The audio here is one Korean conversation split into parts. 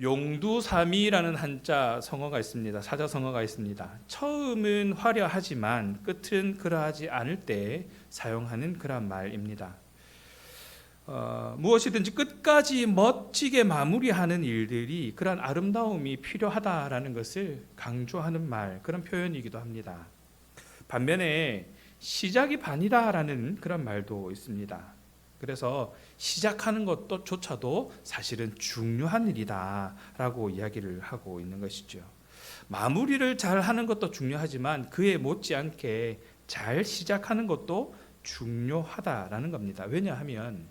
용두사미라는 한자 성어가 있습니다. 사자성어가 있습니다. 처음은 화려하지만 끝은 그러하지 않을 때 사용하는 그런 말입니다. 무엇이든지 끝까지 멋지게 마무리하는 일들이 그런 아름다움이 필요하다라는 것을 강조하는 말, 그런 표현이기도 합니다. 반면에 시작이 반이다라는 그런 말도 있습니다. 그래서 시작하는 것조차도 사실은 중요한 일이다라고 이야기를 하고 있는 것이죠. 마무리를 잘 하는 것도 중요하지만 그에 못지않게 잘 시작하는 것도 중요하다라는 겁니다. 왜냐하면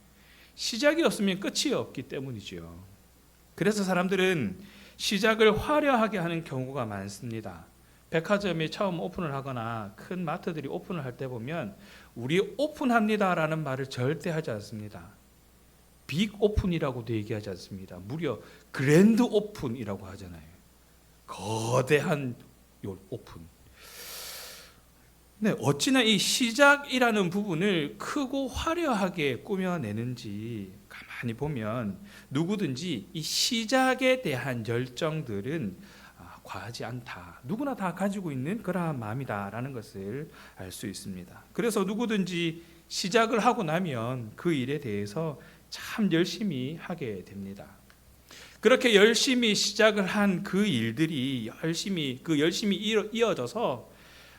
시작이 없으면 끝이 없기 때문이죠. 그래서 사람들은 시작을 화려하게 하는 경우가 많습니다. 백화점이 처음 오픈을 하거나 큰 마트들이 오픈을 할 때 보면 우리 오픈합니다라는 말을 절대 하지 않습니다. 빅 오픈이라고도 얘기하지 않습니다. 무려 그랜드 오픈이라고 하잖아요. 거대한 오픈. 네, 어찌나 이 시작이라는 부분을 크고 화려하게 꾸며내는지 가만히 보면 누구든지 이 시작에 대한 열정들은 과하지 않다. 누구나 다 가지고 있는 그러한 마음이다라는 것을 알 수 있습니다. 그래서 누구든지 시작을 하고 나면 그 일에 대해서 참 열심히 하게 됩니다. 그렇게 열심히 시작을 한 그 일들이 열심히 이어져서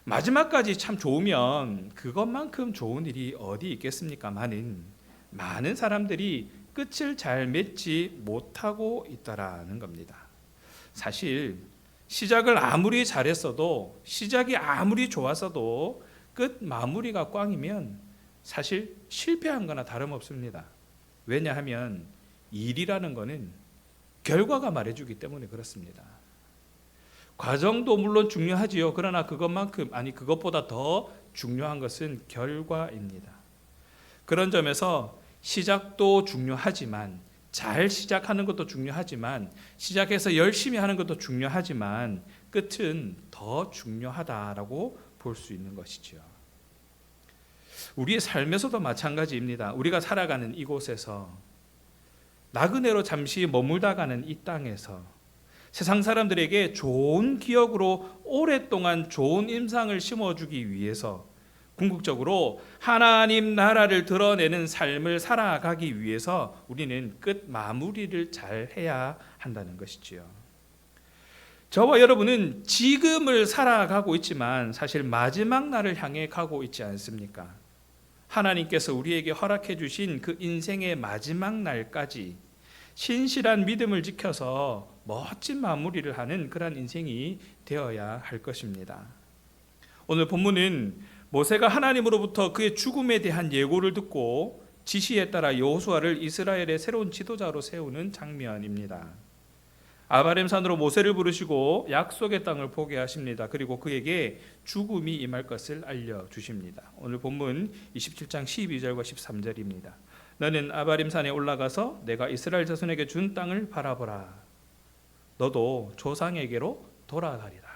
마지막까지 참 좋으면 그것만큼 좋은 일이 어디 있겠습니까? 많은 사람들이 끝을 잘 맺지 못하고 있다라는 겁니다. 사실 시작을 아무리 잘했어도, 시작이 아무리 좋았어도 끝 마무리가 꽝이면 사실 실패한 거나 다름없습니다. 왜냐하면 일이라는 거는 결과가 말해주기 때문에 그렇습니다. 과정도 물론 중요하지요. 그러나 그것보다 더 중요한 것은 결과입니다. 그런 점에서 시작도 중요하지만, 잘 시작하는 것도 중요하지만, 시작해서 열심히 하는 것도 중요하지만 끝은 더 중요하다라고 볼 수 있는 것이죠. 우리의 삶에서도 마찬가지입니다. 우리가 살아가는 이곳에서, 나그네로 잠시 머물다 가는 이 땅에서 세상 사람들에게 좋은 기억으로 오랫동안 좋은 인상을 심어주기 위해서, 궁극적으로 하나님 나라를 드러내는 삶을 살아가기 위해서 우리는 끝 마무리를 잘 해야 한다는 것이지요. 저와 여러분은 지금을 살아가고 있지만 사실 마지막 날을 향해 가고 있지 않습니까? 하나님께서 우리에게 허락해 주신 그 인생의 마지막 날까지 신실한 믿음을 지켜서 멋진 마무리를 하는 그런 인생이 되어야 할 것입니다. 오늘 본문은 모세가 하나님으로부터 그의 죽음에 대한 예고를 듣고 지시에 따라 여호수아를 이스라엘의 새로운 지도자로 세우는 장면입니다. 아바림 산으로 모세를 부르시고 약속의 땅을 보게 하십니다. 그리고 그에게 죽음이 임할 것을 알려주십니다. 오늘 본문 27장 12절과 13절입니다. 너는 아바림 산에 올라가서 내가 이스라엘 자손에게 준 땅을 바라보라. 너도 조상에게로 돌아가리라.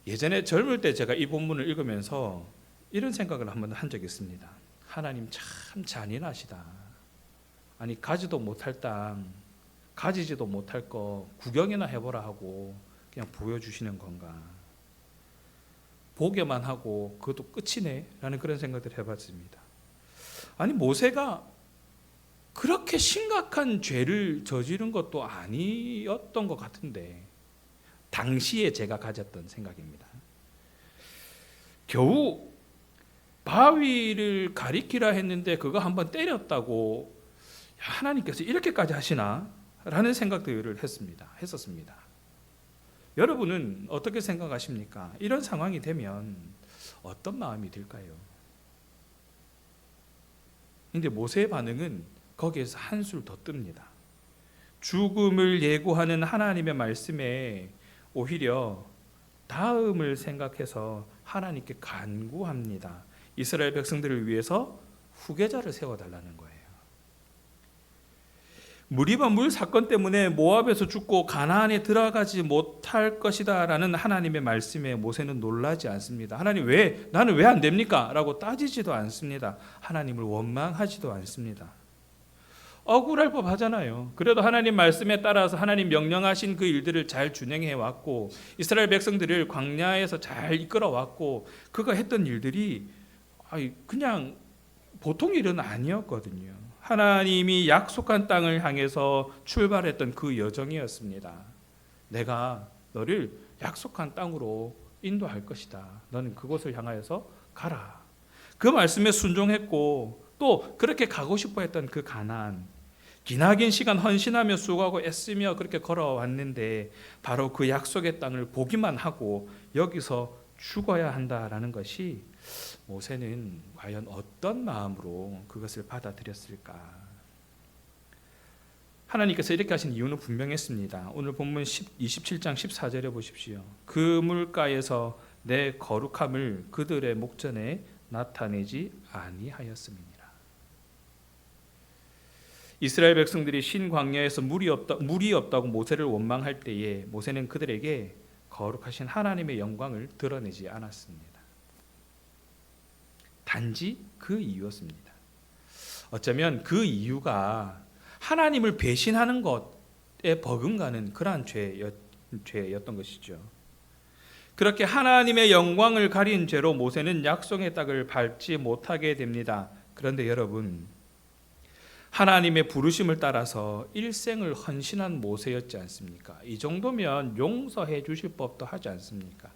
예전에 젊을 때 제가 이 본문을 읽으면서 이런 생각을 한번 한 적이 있습니다. 하나님 참 잔인하시다. 아니 가지도 못할 땅, 가지지도 못할 거 구경이나 해보라 하고 그냥 보여주시는 건가. 보게만 하고 그것도 끝이네 라는 그런 생각을 해봤습니다. 아니 모세가 그렇게 심각한 죄를 저지른 것도 아니었던 것 같은데, 당시에 제가 가졌던 생각입니다. 겨우 바위를 가리키라 했는데 그거 한번 때렸다고 하나님께서 이렇게까지 하시나? 라는 생각들을 했었습니다. 여러분은 어떻게 생각하십니까? 이런 상황이 되면 어떤 마음이 들까요? 근데 모세의 반응은 거기에서 한술 더 뜹니다. 죽음을 예고하는 하나님의 말씀에 오히려 다음을 생각해서 하나님께 간구합니다. 이스라엘 백성들을 위해서 후계자를 세워달라는 거예요. 무리바 물 사건 때문에 모압에서 죽고 가나안에 들어가지 못할 것이다 라는 하나님의 말씀에 모세는 놀라지 않습니다. 하나님 나는 왜 안 됩니까? 라고 따지지도 않습니다. 하나님을 원망하지도 않습니다. 억울할 법하잖아요. 그래도 하나님 말씀에 따라서 하나님 명령하신 그 일들을 잘 준행해 왔고 이스라엘 백성들을 광야에서 잘 이끌어 왔고 그가 했던 일들이 그냥 보통 일은 아니었거든요. 하나님이 약속한 땅을 향해서 출발했던 그 여정이었습니다. 내가 너를 약속한 땅으로 인도할 것이다. 너는 그곳을 향하여서 가라. 그 말씀에 순종했고 또 그렇게 가고 싶어 했던 그 가나안, 기나긴 시간 헌신하며 수고하고 애쓰며 그렇게 걸어왔는데 바로 그 약속의 땅을 보기만 하고 여기서 죽어야 한다라는 것이 모세는 과연 어떤 마음으로 그것을 받아들였을까? 하나님께서 이렇게 하신 이유는 분명했습니다. 오늘 본문 27장 14절에 보십시오. 그 물가에서 내 거룩함을 그들의 목전에 나타내지 아니하였음이니라. 이스라엘 백성들이 신광야에서 물이 없다고 모세를 원망할 때에 모세는 그들에게 거룩하신 하나님의 영광을 드러내지 않았습니다. 단지 그 이유였습니다. 어쩌면 그 이유가 하나님을 배신하는 것에 버금가는 그러한 죄였던 것이죠. 그렇게 하나님의 영광을 가린 죄로 모세는 약속의 땅을 밟지 못하게 됩니다. 그런데 여러분, 하나님의 부르심을 따라서 일생을 헌신한 모세였지 않습니까? 이 정도면 용서해 주실 법도 하지 않습니까?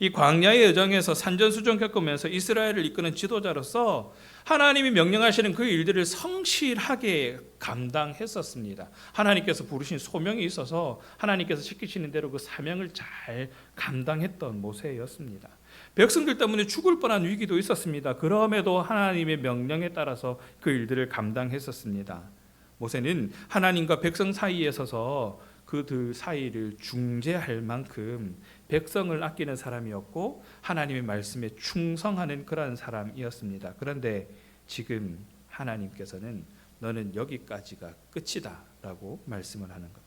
이 광야의 여정에서 산전수전 겪으면서 이스라엘을 이끄는 지도자로서 하나님이 명령하시는 그 일들을 성실하게 감당했었습니다. 하나님께서 부르신 소명이 있어서 하나님께서 시키시는 대로 그 사명을 잘 감당했던 모세였습니다. 백성들 때문에 죽을 뻔한 위기도 있었습니다. 그럼에도 하나님의 명령에 따라서 그 일들을 감당했었습니다. 모세는 하나님과 백성 사이에 서서 그들 사이를 중재할 만큼 백성을 아끼는 사람이었고 하나님의 말씀에 충성하는 그런 사람이었습니다. 그런데 지금 하나님께서는 너는 여기까지가 끝이다 라고 말씀을 하는 겁니다.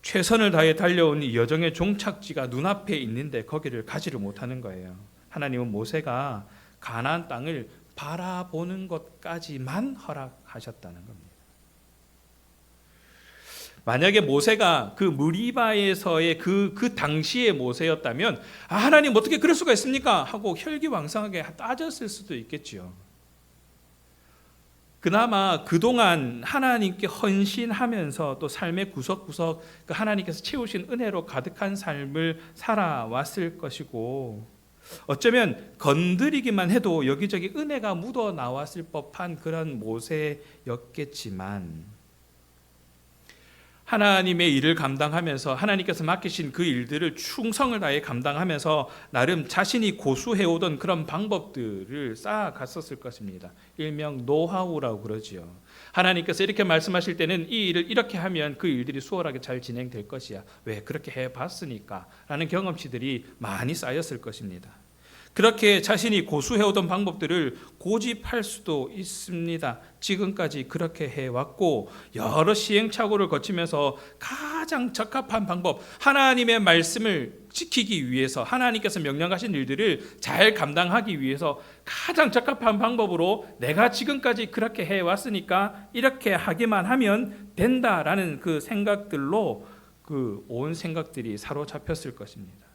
최선을 다해 달려온 이 여정의 종착지가 눈앞에 있는데 거기를 가지를 못하는 거예요. 하나님은 모세가 가나안 땅을 바라보는 것까지만 허락하셨다는 겁니다. 만약에 모세가 그 무리바에서의 그 당시의 모세였다면 하나님 어떻게 그럴 수가 있습니까? 하고 혈기왕성하게 따졌을 수도 있겠죠. 그나마 그동안 하나님께 헌신하면서 또 삶의 구석구석 그 하나님께서 채우신 은혜로 가득한 삶을 살아왔을 것이고 어쩌면 건드리기만 해도 여기저기 은혜가 묻어 나왔을 법한 그런 모세였겠지만 하나님의 일을 감당하면서 하나님께서 맡기신 그 일들을 충성을 다해 감당하면서 나름 자신이 고수해오던 그런 방법들을 쌓아갔었을 것입니다. 일명 노하우라고 그러지요. 하나님께서 이렇게 말씀하실 때는 이 일을 이렇게 하면 그 일들이 수월하게 잘 진행될 것이야. 왜? 그렇게 해봤으니까 라는 경험치들이 많이 쌓였을 것입니다. 그렇게 자신이 고수해오던 방법들을 고집할 수도 있습니다. 지금까지 그렇게 해왔고 여러 시행착오를 거치면서 가장 적합한 방법, 하나님의 말씀을 지키기 위해서 하나님께서 명령하신 일들을 잘 감당하기 위해서 가장 적합한 방법으로 내가 지금까지 그렇게 해왔으니까 이렇게 하기만 하면 된다라는 그 생각들로 그 온 생각들이 사로잡혔을 것입니다.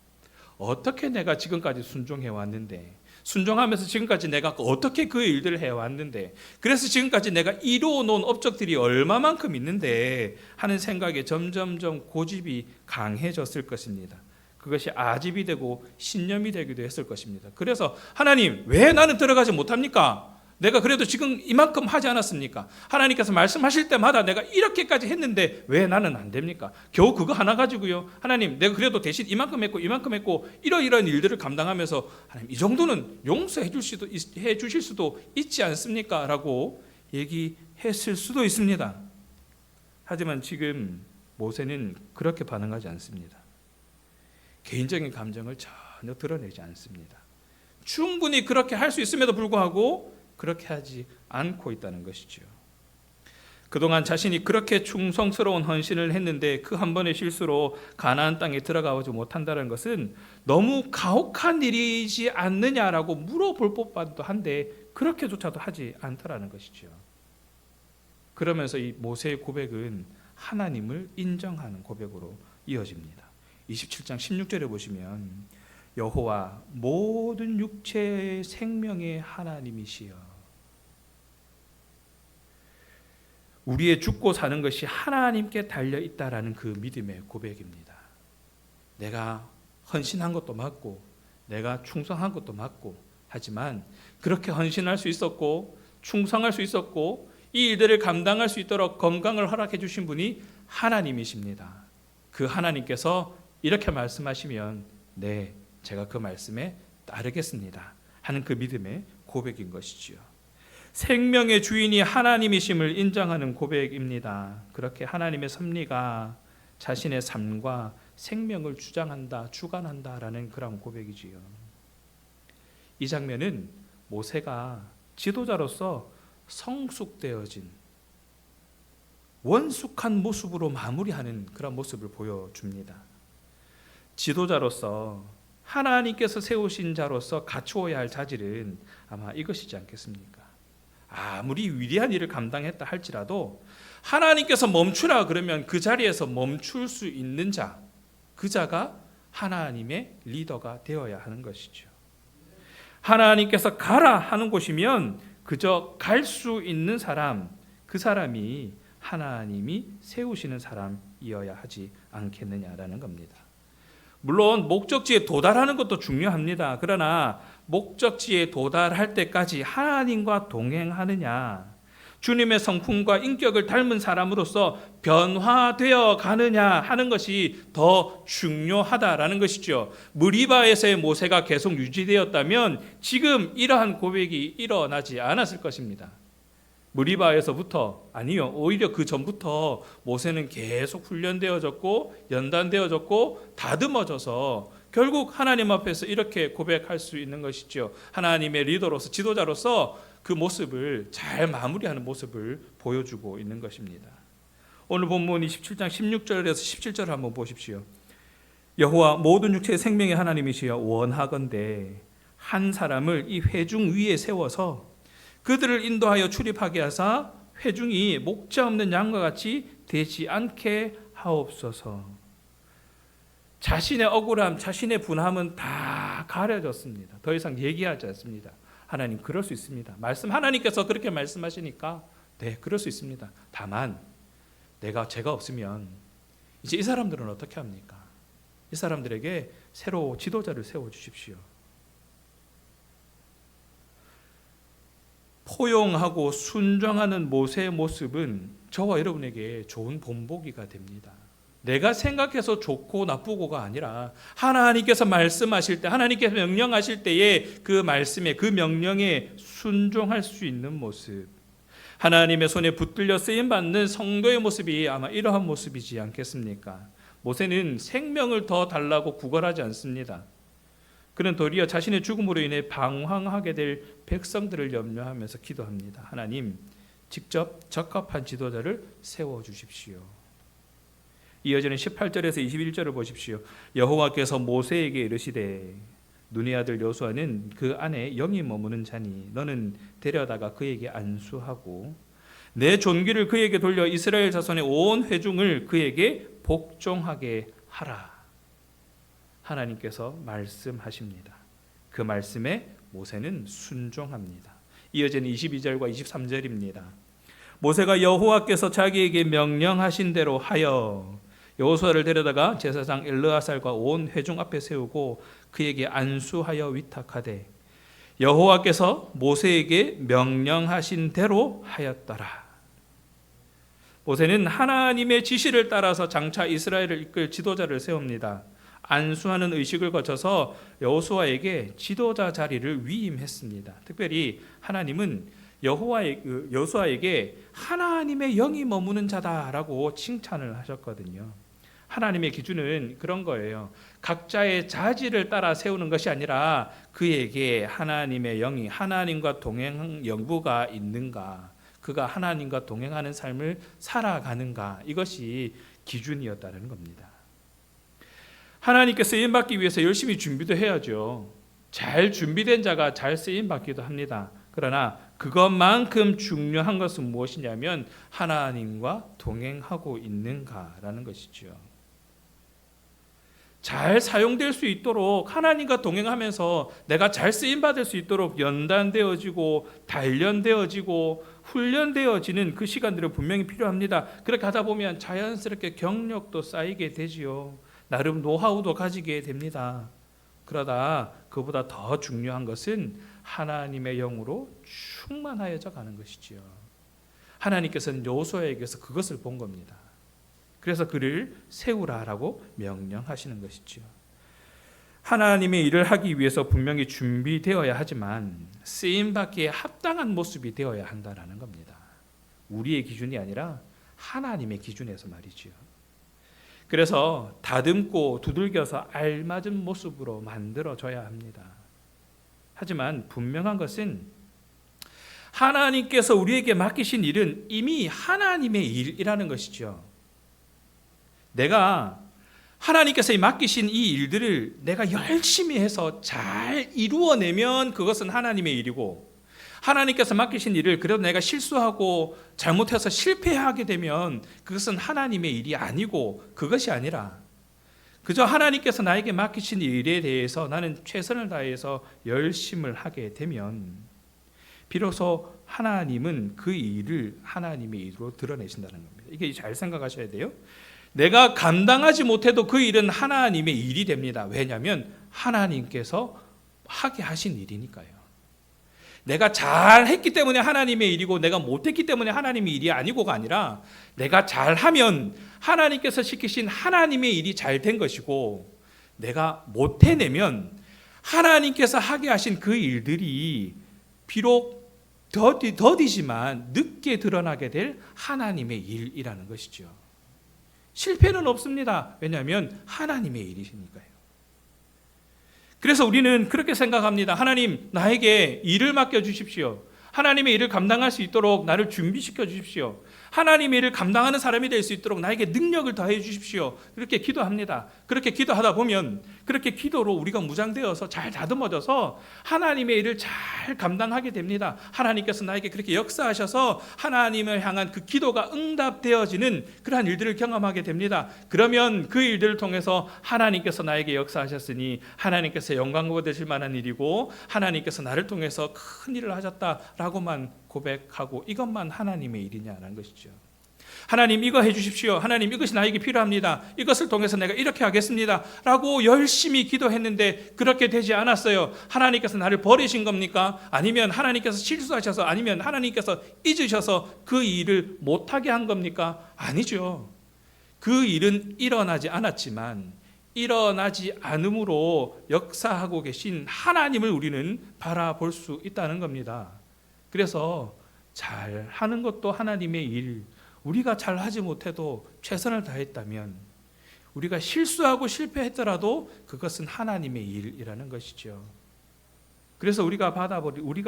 어떻게 내가 지금까지 순종해 왔는데, 순종하면서 지금까지 내가 어떻게 그 일들을 해왔는데, 그래서 지금까지 내가 이루어 놓은 업적들이 얼마만큼 있는데 하는 생각에 점점점 고집이 강해졌을 것입니다. 그것이 아집이 되고 신념이 되기도 했을 것입니다. 그래서 하나님, 왜 나는 들어가지 못합니까? 내가 그래도 지금 이만큼 하지 않았습니까? 하나님께서 말씀하실 때마다 내가 이렇게까지 했는데 왜 나는 안 됩니까? 겨우 그거 하나 가지고요. 하나님, 내가 그래도 대신 이만큼 했고 이러이러한 일들을 감당하면서 하나님 이 정도는 용서해 주실 수도 있지 않습니까? 라고 얘기했을 수도 있습니다. 하지만 지금 모세는 그렇게 반응하지 않습니다. 개인적인 감정을 전혀 드러내지 않습니다. 충분히 그렇게 할 수 있음에도 불구하고 그렇게 하지 않고 있다는 것이죠. 그동안 자신이 그렇게 충성스러운 헌신을 했는데 그 한 번의 실수로 가나안 땅에 들어가지 못한다는 것은 너무 가혹한 일이지 않느냐라고 물어볼 법도 한데 그렇게조차도 하지 않더라는 것이죠. 그러면서 이 모세의 고백은 하나님을 인정하는 고백으로 이어집니다. 27장 16절에 보시면 여호와 모든 육체의 생명의 하나님이시여. 우리의 죽고 사는 것이 하나님께 달려 있다라는 그 믿음의 고백입니다. 내가 헌신한 것도 맞고 내가 충성한 것도 맞고, 하지만 그렇게 헌신할 수 있었고 충성할 수 있었고 이 일들을 감당할 수 있도록 건강을 허락해 주신 분이 하나님이십니다. 그 하나님께서 이렇게 말씀하시면 네, 제가 그 말씀에 따르겠습니다 하는 그 믿음의 고백인 것이지요. 생명의 주인이 하나님이심을 인정하는 고백입니다. 그렇게 하나님의 섭리가 자신의 삶과 생명을 주장한다, 주관한다라는 그런 고백이지요. 이 장면은 모세가 지도자로서 성숙되어진 원숙한 모습으로 마무리하는 그런 모습을 보여줍니다. 지도자로서 하나님께서 세우신 자로서 갖추어야 할 자질은 아마 이것이지 않겠습니까? 아무리 위대한 일을 감당했다 할지라도 하나님께서 멈추라 그러면 그 자리에서 멈출 수 있는 자, 그 자가 하나님의 리더가 되어야 하는 것이죠. 하나님께서 가라 하는 곳이면 그저 갈 수 있는 사람, 그 사람이 하나님이 세우시는 사람이어야 하지 않겠느냐라는 겁니다. 물론 목적지에 도달하는 것도 중요합니다. 그러나 목적지에 도달할 때까지 하나님과 동행하느냐, 주님의 성품과 인격을 닮은 사람으로서 변화되어 가느냐 하는 것이 더 중요하다라는 것이죠. 무리바에서의 모세가 계속 유지되었다면 지금 이러한 고백이 일어나지 않았을 것입니다. 무리바에서부터, 아니요, 오히려 그 전부터 모세는 계속 훈련되어졌고 연단되어졌고 다듬어져서 결국 하나님 앞에서 이렇게 고백할 수 있는 것이죠. 하나님의 리더로서, 지도자로서 그 모습을 잘 마무리하는 모습을 보여주고 있는 것입니다. 오늘 본문 27장 16절에서 17절을 한번 보십시오. 여호와 모든 육체의 생명의 하나님이시여 원하건대 한 사람을 이 회중 위에 세워서 그들을 인도하여 출입하게 하사 회중이 목자 없는 양과 같이 되지 않게 하옵소서. 자신의 억울함, 자신의 분함은 다 가려졌습니다. 더 이상 얘기하지 않습니다. 하나님, 그럴 수 있습니다. 하나님께서 그렇게 말씀하시니까 네, 그럴 수 있습니다. 다만 제가 없으면 이제 이 사람들은 어떻게 합니까? 이 사람들에게 새로 지도자를 세워주십시오. 포용하고 순종하는 모세의 모습은 저와 여러분에게 좋은 본보기가 됩니다. 내가 생각해서 좋고 나쁘고가 아니라 하나님께서 말씀하실 때, 하나님께서 명령하실 때에 그 말씀에, 그 명령에 순종할 수 있는 모습, 하나님의 손에 붙들려 쓰임받는 성도의 모습이 아마 이러한 모습이지 않겠습니까? 모세는 생명을 더 달라고 구걸하지 않습니다. 그는 도리어 자신의 죽음으로 인해 방황하게 될 백성들을 염려하면서 기도합니다. 하나님, 직접 적합한 지도자를 세워주십시오. 이어지는 18절에서 21절을 보십시오. 여호와께서 모세에게 이르시되 눈의 아들 여호수아는 그 안에 영이 머무는 자니 너는 데려다가 그에게 안수하고 내 존귀를 그에게 돌려 이스라엘 자손의 온 회중을 그에게 복종하게 하라. 하나님께서 말씀하십니다. 그 말씀에 모세는 순종합니다. 이어지는 22절과 23절입니다. 모세가 여호와께서 자기에게 명령하신 대로 하여 여호수아를 데려다가 제사장 엘르아살과 온 회중 앞에 세우고 그에게 안수하여 위탁하되 여호와께서 모세에게 명령하신 대로 하였더라. 모세는 하나님의 지시를 따라서 장차 이스라엘을 이끌 지도자를 세웁니다. 안수하는 의식을 거쳐서 여호수아에게 지도자 자리를 위임했습니다. 특별히 하나님은 여호수아에게 하나님의 영이 머무는 자다라고 칭찬을 하셨거든요. 하나님의 기준은 그런 거예요. 각자의 자질을 따라 세우는 것이 아니라 그에게 하나님의 영이, 하나님과 동행한 영부가 있는가, 그가 하나님과 동행하는 삶을 살아가는가, 이것이 기준이었다는 겁니다. 하나님께 쓰임받기 위해서 열심히 준비도 해야죠. 잘 준비된 자가 잘 쓰임받기도 합니다. 그러나 그것만큼 중요한 것은 무엇이냐면 하나님과 동행하고 있는가라는 것이죠. 잘 사용될 수 있도록 하나님과 동행하면서 내가 잘 쓰임받을 수 있도록 연단되어지고 단련되어지고 훈련되어지는 그 시간들은 분명히 필요합니다. 그렇게 하다 보면 자연스럽게 경력도 쌓이게 되지요. 나름 노하우도 가지게 됩니다. 그러다 그보다 더 중요한 것은 하나님의 영으로 충만하여져 가는 것이지요. 하나님께서는 여호수아에게서 그것을 본 겁니다. 그래서 그를 세우라라고 명령하시는 것이지요. 하나님의 일을 하기 위해서 분명히 준비되어야 하지만 쓰임받기에 합당한 모습이 되어야 한다는 겁니다. 우리의 기준이 아니라 하나님의 기준에서 말이지요. 그래서 다듬고 두들겨서 알맞은 모습으로 만들어져야 합니다. 하지만 분명한 것은 하나님께서 우리에게 맡기신 일은 이미 하나님의 일이라는 것이죠. 내가 하나님께서 맡기신 이 일들을 내가 열심히 해서 잘 이루어내면 그것은 하나님의 일이고, 하나님께서 맡기신 일을 그래도 내가 실수하고 잘못해서 실패하게 되면 그것은 하나님의 일이 아니고, 그것이 아니라 그저 하나님께서 나에게 맡기신 일에 대해서 나는 최선을 다해서 열심을 하게 되면 비로소 하나님은 그 일을 하나님의 일로 드러내신다는 겁니다. 이게 잘 생각하셔야 돼요. 내가 감당하지 못해도 그 일은 하나님의 일이 됩니다. 왜냐하면 하나님께서 하게 하신 일이니까요. 내가 잘했기 때문에 하나님의 일이고 내가 못했기 때문에 하나님의 일이 아니고가 아니라, 내가 잘하면 하나님께서 시키신 하나님의 일이 잘 된 것이고, 내가 못해내면 하나님께서 하게 하신 그 일들이 비록 더디지만 늦게 드러나게 될 하나님의 일이라는 것이죠. 실패는 없습니다. 왜냐하면 하나님의 일이시니까요. 그래서 우리는 그렇게 생각합니다. 하나님, 나에게 일을 맡겨주십시오. 하나님의 일을 감당할 수 있도록 나를 준비시켜 주십시오. 하나님의 일을 감당하는 사람이 될 수 있도록 나에게 능력을 더해 주십시오. 그렇게 기도합니다. 그렇게 기도하다 보면 그렇게 기도로 우리가 무장되어서 잘 다듬어져서 하나님의 일을 잘 감당하게 됩니다. 하나님께서 나에게 그렇게 역사하셔서 하나님을 향한 그 기도가 응답되어지는 그러한 일들을 경험하게 됩니다. 그러면 그 일들을 통해서 하나님께서 나에게 역사하셨으니 하나님께서 영광 받으실 만한 일이고, 하나님께서 나를 통해서 큰 일을 하셨다라고만 고백하고, 이것만 하나님의 일이냐라는 것이죠. 하나님, 이거 해주십시오. 하나님, 이것이 나에게 필요합니다. 이것을 통해서 내가 이렇게 하겠습니다 라고 열심히 기도했는데 그렇게 되지 않았어요. 하나님께서 나를 버리신 겁니까? 아니면 하나님께서 실수하셔서, 아니면 하나님께서 잊으셔서 그 일을 못하게 한 겁니까? 아니죠. 그 일은 일어나지 않았지만 일어나지 않음으로 역사하고 계신 하나님을 우리는 바라볼 수 있다는 겁니다. 그래서 잘하는 것도 하나님의 일, 우리가 잘하지 못해도 최선을 다했다면, 우리가 실수하고 실패했더라도 그것은 하나님의 일이라는 것이죠. 그래서 우리가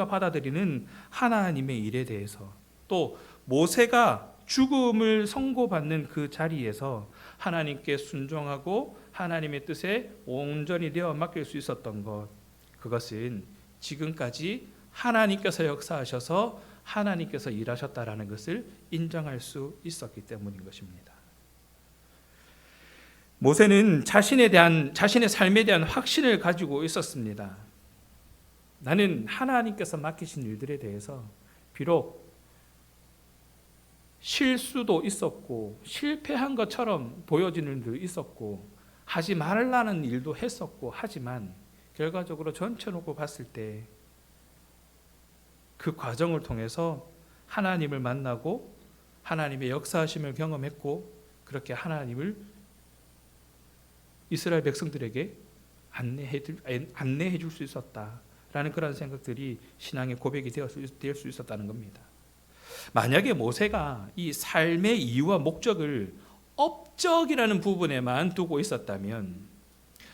받아들이는 하나님의 일에 대해서, 또 모세가 죽음을 선고받는 그 자리에서 하나님께 순종하고 하나님의 뜻에 온전히 되어 맡길 수 있었던 것, 그것은 지금까지 하나님께서 역사하셔서 하나님께서 일하셨다라는 것을 인정할 수 있었기 때문인 것입니다. 모세는 자신의 삶에 대한 확신을 가지고 있었습니다. 나는 하나님께서 맡기신 일들에 대해서 비록 실수도 있었고 실패한 것처럼 보여지는 일도 있었고 하지 말라는 일도 했었고, 하지만 결과적으로 전체 놓고 봤을 때 그 과정을 통해서 하나님을 만나고 하나님의 역사하심을 경험했고, 그렇게 하나님을 이스라엘 백성들에게 안내해 줄 수 있었다라는 그런 생각들이 신앙의 고백이 될 수 있었다는 겁니다. 만약에 모세가 이 삶의 이유와 목적을 업적이라는 부분에만 두고 있었다면,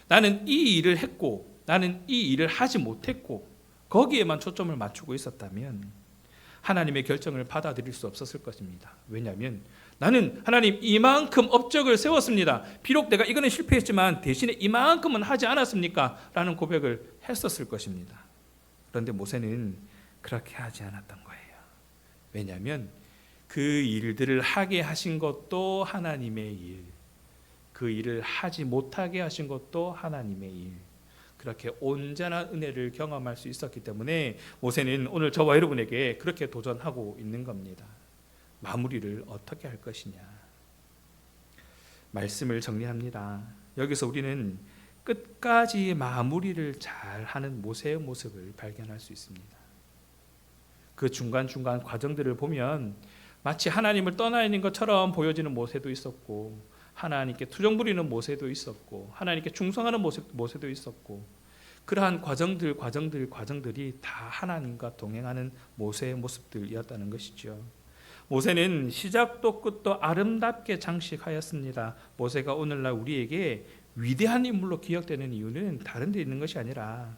나는 이 일을 했고 나는 이 일을 하지 못했고 거기에만 초점을 맞추고 있었다면 하나님의 결정을 받아들일 수 없었을 것입니다. 왜냐하면 나는 하나님 이만큼 업적을 세웠습니다. 비록 내가 이거는 실패했지만 대신에 이만큼은 하지 않았습니까? 라는 고백을 했었을 것입니다. 그런데 모세는 그렇게 하지 않았던 거예요. 왜냐하면 그 일들을 하게 하신 것도 하나님의 일, 그 일을 하지 못하게 하신 것도 하나님의 일, 그렇게 온전한 은혜를 경험할 수 있었기 때문에 모세는 오늘 저와 여러분에게 그렇게 도전하고 있는 겁니다. 마무리를 어떻게 할 것이냐. 말씀을 정리합니다. 여기서 우리는 끝까지 마무리를 잘하는 모세의 모습을 발견할 수 있습니다. 그 중간중간 과정들을 보면 마치 하나님을 떠나 있는 것처럼 보여지는 모세도 있었고, 하나님께 투정 부리는 모세도 있었고, 하나님께 충성하는 모세도 있었고, 그러한 과정들이 다 하나님과 동행하는 모세의 모습들이었다는 것이죠. 모세는 시작도 끝도 아름답게 장식하였습니다. 모세가 오늘날 우리에게 위대한 인물로 기억되는 이유는 다른 데 있는 것이 아니라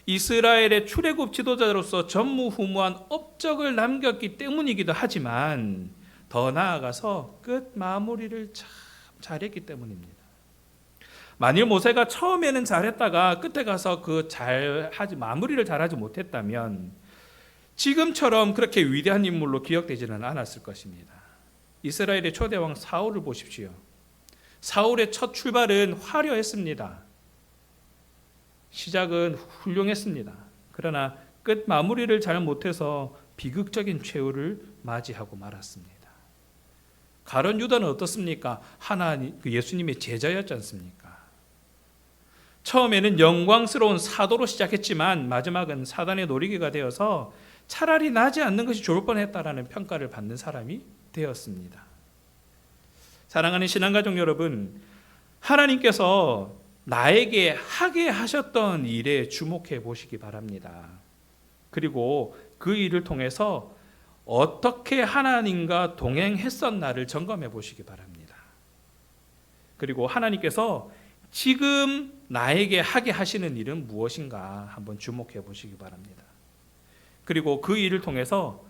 이스라엘의 출애굽 지도자로서 전무후무한 업적을 남겼기 때문이기도 하지만, 더 나아가서 끝 마무리를 참 잘했기 때문입니다. 만일 모세가 처음에는 잘했다가 끝에 가서 마무리를 잘하지 못했다면 지금처럼 그렇게 위대한 인물로 기억되지는 않았을 것입니다. 이스라엘의 초대왕 사울을 보십시오. 사울의 첫 출발은 화려했습니다. 시작은 훌륭했습니다. 그러나 끝 마무리를 잘 못해서 비극적인 최후를 맞이하고 말았습니다. 가룟 유다는 어떻습니까? 예수님의 제자였지 않습니까? 처음에는 영광스러운 사도로 시작했지만 마지막은 사단의 놀이개가 되어서 차라리 나지 않는 것이 좋을 뻔했다라는 평가를 받는 사람이 되었습니다. 사랑하는 신앙가족 여러분, 하나님께서 나에게 하게 하셨던 일에 주목해 보시기 바랍니다. 그리고 그 일을 통해서 어떻게 하나님과 동행했었나를 점검해 보시기 바랍니다. 그리고 하나님께서 지금 나에게 하게 하시는 일은 무엇인가 한번 주목해 보시기 바랍니다. 그리고 그 일을 통해서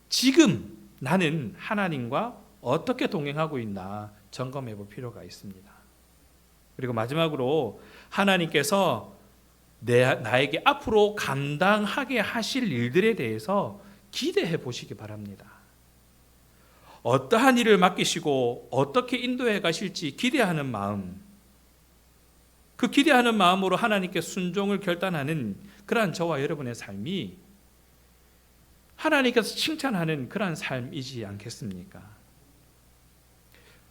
지금 나는 하나님과 어떻게 동행하고 있나 점검해 볼 필요가 있습니다. 그리고 마지막으로 하나님께서 나에게 앞으로 감당하게 하실 일들에 대해서 기대해 보시기 바랍니다. 어떠한 일을 맡기시고 어떻게 인도해 가실지 기대하는 마음, 그 기대하는 마음으로 하나님께 순종을 결단하는 그러한 저와 여러분의 삶이 하나님께서 칭찬하는 그러한 삶이지 않겠습니까?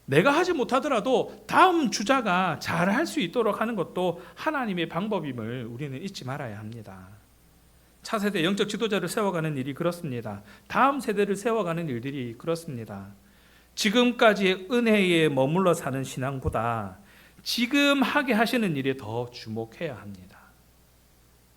내가 하지 못하더라도 다음 주자가 잘 할 수 있도록 하는 것도 하나님의 방법임을 우리는 잊지 말아야 합니다. 차세대 영적 지도자를 세워가는 일이 그렇습니다. 다음 세대를 세워가는 일들이 그렇습니다. 지금까지의 은혜에 머물러 사는 신앙보다 지금 하게 하시는 일에 더 주목해야 합니다.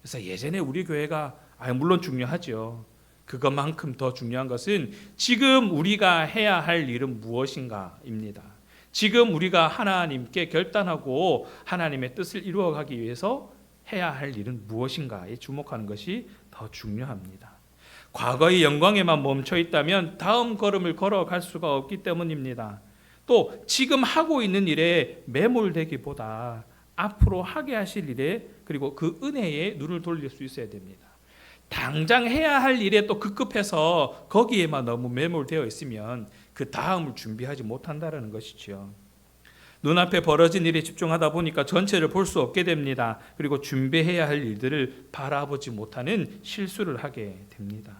그래서 예전에 우리 교회가 물론 중요하죠. 그것만큼 더 중요한 것은 지금 우리가 해야 할 일은 무엇인가입니다. 지금 우리가 하나님께 결단하고 하나님의 뜻을 이루어가기 위해서 해야 할 일은 무엇인가에 주목하는 것이 더 중요합니다. 과거의 영광에만 멈춰 있다면 다음 걸음을 걸어갈 수가 없기 때문입니다. 또 지금 하고 있는 일에 매몰되기보다 앞으로 하게 하실 일에, 그리고 그 은혜에 눈을 돌릴 수 있어야 됩니다. 당장 해야 할 일에 또 급급해서 거기에만 너무 매몰되어 있으면 그 다음을 준비하지 못한다는 것이죠. 눈앞에 벌어진 일에 집중하다 보니까 전체를 볼 수 없게 됩니다. 그리고 준비해야 할 일들을 바라보지 못하는 실수를 하게 됩니다.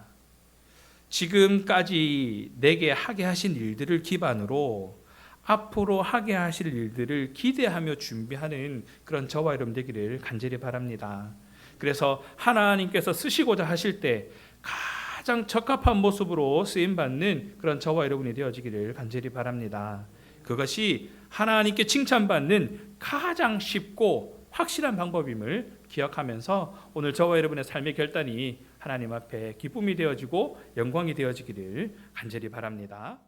지금까지 내게 하게 하신 일들을 기반으로 앞으로 하게 하실 일들을 기대하며 준비하는 그런 저와 여러분 되기를 간절히 바랍니다. 그래서 하나님께서 쓰시고자 하실 때 가장 적합한 모습으로 쓰임받는 그런 저와 여러분이 되어지기를 간절히 바랍니다. 그것이 하나님께 칭찬받는 가장 쉽고 확실한 방법임을 기억하면서 오늘 저와 여러분의 삶의 결단이 하나님 앞에 기쁨이 되어지고 영광이 되어지기를 간절히 바랍니다.